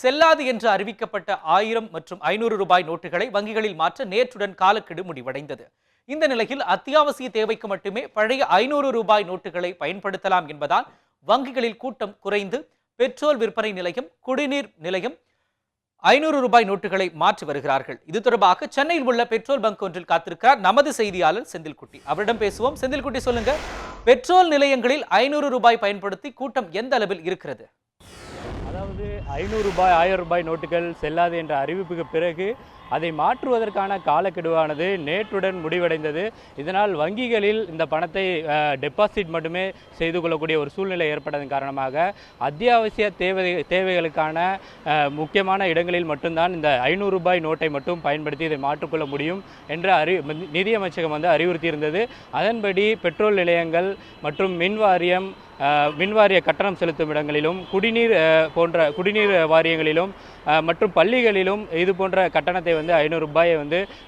செல்லாது என்று அறிவிக்கப்பட்ட 1000 மற்றும் 500 ரூபாய் நோட்டுகளை வங்கிகளில் மாற்ற நேற்றுடன் காலக்கெடு முடிவடைந்தது. இந்த நிலையில் அத்தியாவசிய தேவைக்கு மட்டுமே பழைய 500 ரூபாய் நோட்டுகளை பயன்படுத்தலாம் என்பதால் வங்கிகளில் கூட்டம் குறைந்து பெட்ரோல் விற்பனை நிலையம், குடிநீர் நிலையம் 500 ரூபாய் நோட்டுகளை மாற்றி வருகிறார்கள். இது தொடர்பாக சென்னையில் உள்ள பெட்ரோல் பங்க் ஒன்றில் காத்திருக்கிறார் நமது செய்தியாளர் செந்தில்குட்டி. அவரிடம் பேசுவோம். செந்தில்குட்டி, சொல்லுங்க, பெட்ரோல் நிலையங்களில் 500 ரூபாய் பயன்படுத்தி கூட்டம் எந்த அளவில் இருக்கிறது? அதாவது 500 ரூபாய் 1000 ரூபாய் நோட்டுகள் செல்லாது என்ற அறிவிப்புக்கு பிறகு அதை மாற்றுவதற்கான காலக்கெடுவானது நேற்றுடன் முடிவடைந்தது. இதனால் வங்கிகளில் இந்த பணத்தை டெபாசிட் மட்டுமே செய்து கொள்ளக்கூடிய ஒரு சூழ்நிலை ஏற்பட்டதன் காரணமாக அத்தியாவசிய தேவைகளுக்கான முக்கியமான இடங்களில் மட்டும்தான் இந்த 500 ரூபாய் நோட்டை மட்டும் பயன்படுத்தி இதை மாற்றிக்கொள்ள முடியும் என்று நிதியமைச்சகம் அறிவுறுத்தியிருந்தது. அதன்படி பெட்ரோல் நிலையங்கள் மற்றும் மின்வாரிய கட்டணம் செலுத்தும் இடங்களிலும் குடிநீர் வாரியங்களிலும் மற்றும் பள்ளிகளிலும் இது போன்ற கட்டணத்தை 500 ரூபாயை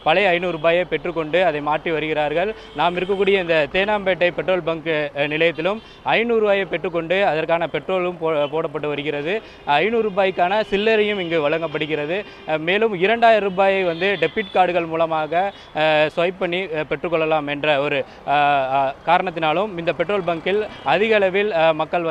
பழைய 500 ரூபாயை பெற்றுக்கொண்டு அதை மாற்றி வருகிறார்கள். நாம் இருக்கக்கூடிய இந்த தேனாம்பேட்டை பெட்ரோல் பங்க் நிலையத்திலும் 500 ரூபாயை பெற்றுக்கொண்டு அதற்கான பெட்ரோலும் போடப்பட்டு வருகிறது. 500 ரூபாய்க்கான சில்லறையும் இங்கு வழங்கப்படுகிறது. மேலும் 2000 ரூபாயை டெபிட் கார்டுகள் மூலமாக ஸ்வைப் பண்ணி பெற்றுக்கொள்ளலாம் என்ற ஒரு காரணத்தினாலும் இந்த பெட்ரோல் பங்கில் அதிக அளவில் மக்கள்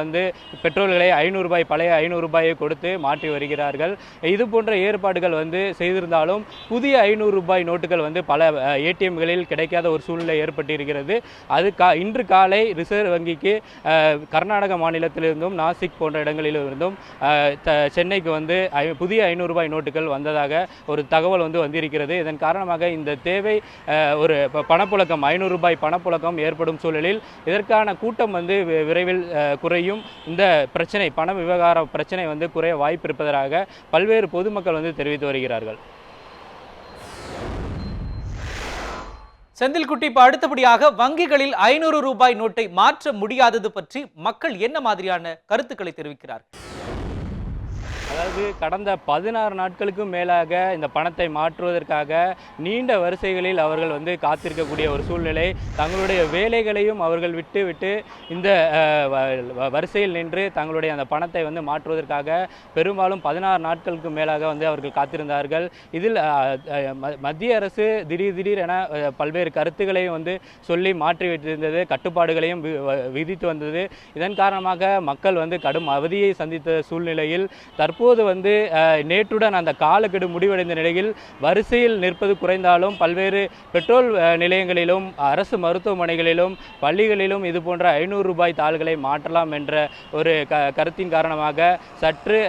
பெட்ரோல்களை 500 ரூபாய் பழைய 500 ரூபாயை கொடுத்து மாற்றி வருகிறார்கள். இது போன்ற ஏற்பாடுகள் செய்திருந்தாலும் புதிய 500 ரூபாய் நோட்டுகள் பல ஏடிஎம்களில் கிடைக்காத ஒரு சூழ்நிலை ஏற்பட்டிருக்கிறது. அது இன்று காலை ரிசர்வ் வங்கிக்கு கர்நாடக மாநிலத்திலிருந்தும் நாசிக் போன்ற இடங்களிலிருந்தும் சென்னைக்கு புதிய 500 ரூபாய் நோட்டுகள் வந்ததாக ஒரு தகவல் வந்திருக்கிறது. இதன் காரணமாக இந்த தேவை ஒரு பணப்புழக்கம் 500 ரூபாய் பணப்புழக்கம் ஏற்படும் சூழலில் இதற்கான கூட்டம் விரைவில் குறையும். இந்த பிரச்சனை பண விவகார பிரச்சனை குறைய வாய்ப்பு இருப்பதாக பல்வேறு பொதுமக்கள் தெரிவித்து வருகிறார்கள். செந்தில்குட்டி, அடுத்தபடியாக வங்கிகளில் 500 ரூபாய் நோட்டை மாற்ற முடியாதது பற்றி மக்கள் என்ன மாதிரியான கருத்துக்களை தெரிவிக்கிறார்கள்? அதாவது கடந்த 16 நாட்களுக்கும் மேலாக இந்த பணத்தை மாற்றுவதற்காக நீண்ட வரிசைகளில் அவர்கள் காத்திருக்கக்கூடிய ஒரு சூழ்நிலை. தங்களுடைய வேலைகளையும் அவர்கள் விட்டு இந்த வரிசையில் நின்று தங்களுடைய அந்த பணத்தை மாற்றுவதற்காக பெரும்பாலும் 16 நாட்களுக்கு மேலாக அவர்கள் காத்திருந்தார்கள். இதில் மத்திய அரசு திடீரென பல்வேறு கருத்துக்களையும் சொல்லி மாற்றி வைத்திருந்தது, கட்டுப்பாடுகளையும் விதித்து வந்தது. இதன் காரணமாக மக்கள் கடும் அவதியை சந்தித்த சூழ்நிலையில் தற்போது நேற்றுடன் அந்த காலக்கெடு முடிவடைந்த நிலையில் வரிசையில் நிற்பது குறைந்தாலும் பல்வேறு பெட்ரோல் நிலையங்களிலும் அரசு மருத்துவமனைகளிலும் பள்ளிகளிலும் இது போன்ற 500 ரூபாய் தாள்களை மாற்றலாம் என்ற ஒரு கருத்தின் காரணமாக சற்று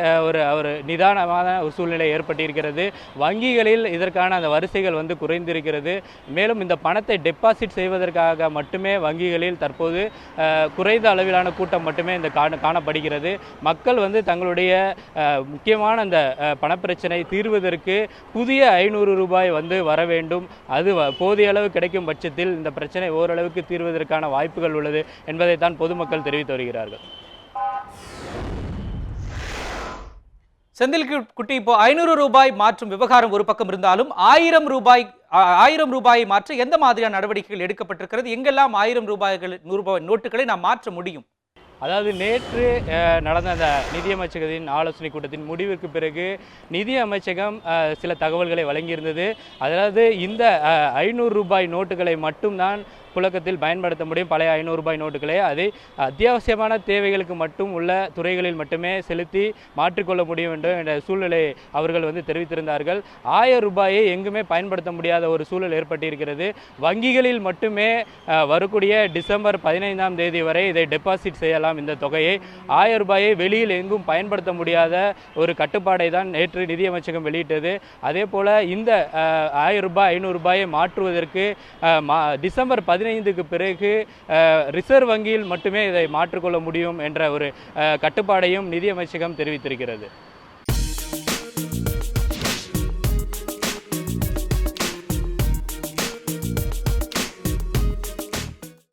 ஒரு நிதானமான ஒரு சூழ்நிலை ஏற்பட்டிருக்கிறது. வங்கிகளில் இதற்கான அந்த வரிசைகள் குறைந்திருக்கிறது. மேலும் இந்த பணத்தை டெபாசிட் செய்வதற்காக மட்டுமே வங்கிகளில் தற்போது குறைந்த அளவிலான கூட்டம் மட்டுமே காணப்படுகிறது. மக்கள் தங்களுடைய முக்கியமான அந்த பணப்பிரச்சனை தீர்வதற்கு புதிய 500 ரூபாய் வர வேண்டும். அது போதிய அளவு கிடைக்கும் பட்சத்தில் இந்த பிரச்சனை ஓரளவுக்கு தீர்வதற்கான வாய்ப்புகள் உள்ளது என்பதை தான் பொதுமக்கள் தெரிவித்து வருகிறார்கள். செந்தில்குட்டி, இப்போ 500 ரூபாய் மாற்றும் விவகாரம் ஒரு பக்கம் இருந்தாலும் 1000 ரூபாயை மாற்ற எந்த மாதிரியான நடவடிக்கைகள் எடுக்கப்பட்டிருக்கிறது? எங்கெல்லாம் 1000 ரூபாய் நோட்டுகளை நாம் மாற்ற முடியும்? அதாவது நேற்று நடந்த அந்த நிதியமைச்சகத்தின் ஆலோசனை கூட்டத்தின் முடிவிற்கு பிறகு நிதி அமைச்சகம் சில தகவல்களை வழங்கியிருந்தது. அதாவது இந்த 500 ரூபாய் நோட்டுகளை மட்டும்தான் புழக்கத்தில் பயன்படுத்த முடியும். பழைய 500 ரூபாய் நோட்டுகளை அதை அத்தியாவசியமான தேவைகளுக்கு மட்டும் உள்ள துறைகளில் மட்டுமே செலுத்தி மாற்றிக்கொள்ள முடியும் என்ற சூழ்நிலை அவர்கள் தெரிவித்திருந்தார்கள். 1000 ரூபாயை எங்குமே பயன்படுத்த முடியாத ஒரு சூழல் ஏற்பட்டிருக்கிறது. வங்கிகளில் மட்டுமே வரக்கூடிய டிசம்பர் 15ஆம் தேதி வரை இதை டெபாசிட் செய்யலாம். இந்த தொகையை 1000 ரூபாயை வெளியில் எங்கும் பயன்படுத்த முடியாத ஒரு கட்டுப்பாடை தான் நேற்று நிதியமைச்சகம் வெளியிட்டது. அதே போல இந்த 1000 ரூபாய் 500 ரூபாயை மாற்றுவதற்கு டிசம்பர் 15க்கு பிறகு ரிசர்வ் வங்கியில் மட்டுமே இதை மாற்றிக்கொள்ள முடியும் என்ற ஒரு கட்டுப்பாடையும் நிதியமைச்சகம் தெரிவித்திருக்கிறது.